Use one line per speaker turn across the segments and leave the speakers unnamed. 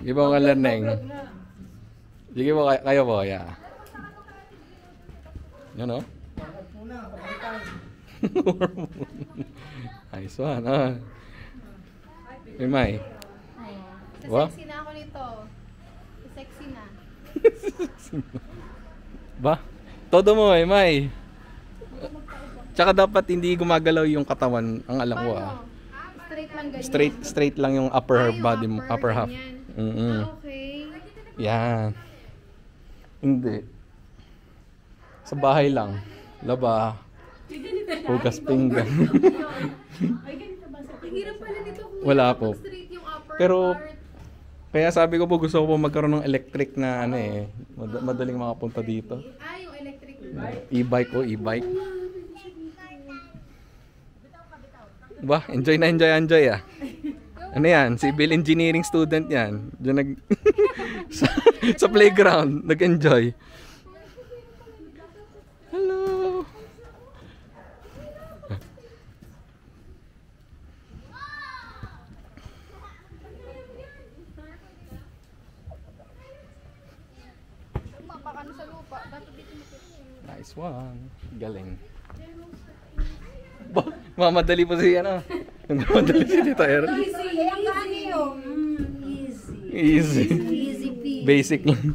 Sige po nga Neng. Sige po kayo po, ya. Yan o. Nice one, ah. May.
Sexy na ako nito. Sexy na.
Ba? Todo mo May. Tsaka dapat hindi gumagalaw yung katawan, ang alam ko ah.
Straight lang ganyan.
Straight lang yung upper body mo, upper half.
Okay.
Yan. Hindi. Sa bahay lang. Laba. Hugas pinggan.
Hirap pala nito kung
Wala po.
straight yung upper
Pero
part.
kaya sabi ko po gusto ko po magkaroon ng electric na ano eh. Madaling makapunta dito.
Yung electric.
E-bike o e-bike. Ba, enjoy ah. Ano yan? Civil engineering student yan. Diyan sa playground, nag-enjoy. Hello.
Mapakano sa lupa. Dapat dito
Nice one. Galing. Mamadali po si ano. Mamadali si Tita Erin. Easy. Basic lang.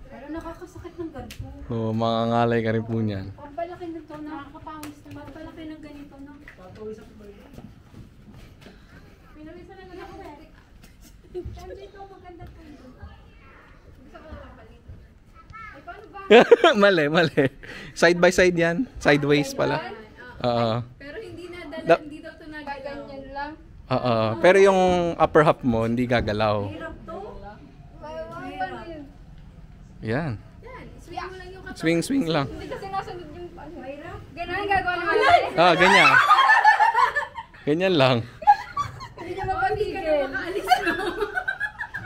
Pero nakakasakit ng ganito.
Oo, mangangalay ka rin po niyan.
Ang palaki nito, nakakapawis na. Ang palaki ng ganito, no? Pinawisan na lang ako eh. Kandi ito, maganda to. Gusto ko naman palit. Ay, paano ba?
Mali. Side by side yan. Sideways pala. Oo.
Pero hindi nadala, hindi daw ito nagaganyan lang.
Oo. Pero yung upper half mo, hindi gagalaw.
Hirap to. Paano yun?
Yan.
Yan, swing mo lang yung katawan.
Swing lang.
Hindi kasi nasunod yung ano. Ganun ang gagawa naman.
Ganyan. Ganyan lang.
Hindi ka mapapigil. Makaalis mo.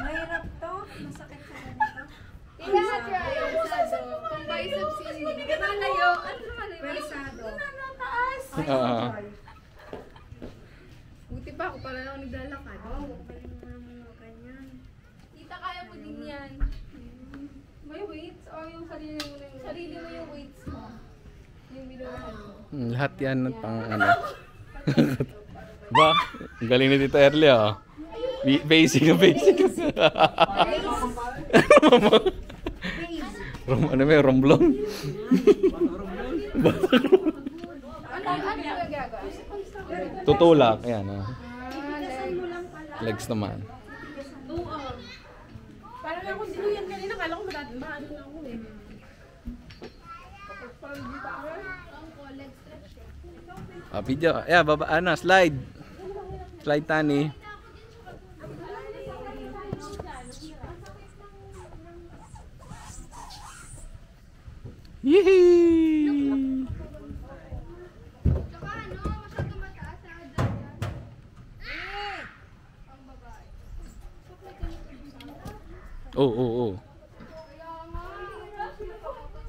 Mahirap to. Masakit sa ganito.
I-try. Kung biceps yun. Hindi ka nalayo. Ano nalayo?
Persado.
Nataas. Buti pa ako para lang ako naglalakad.
Huwag pa rin mga ganyan.
Tita, kaya mo din yan. May weights? O yung sarili mo na yung... Sarili mo yung weights mo. Yung binuhan mo.
Lahat yan pang ano. Ba? Ang galing ni Tita Erly ah. Basic. Ano may romblon?
Ano yung gagawa?
Tutulak. Ayan ah. Legs naman.
Oo. Parang ako sinuyan kanina. Kala ko maano na ako eh. Ang leg stretch.
Video. Yeah, baba. Slide. Slide tani. Yee!
Tsaka ano, masyado mataas sa dyan. Ang babae.
Oo.
Kaya nga.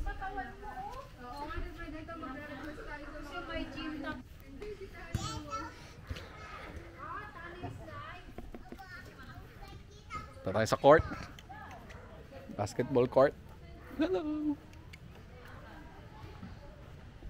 Matawan mo. Oo nga, dito magre-request tayo. Kasi may gym na.
Ito tayo sa court. Basketball court. Hello.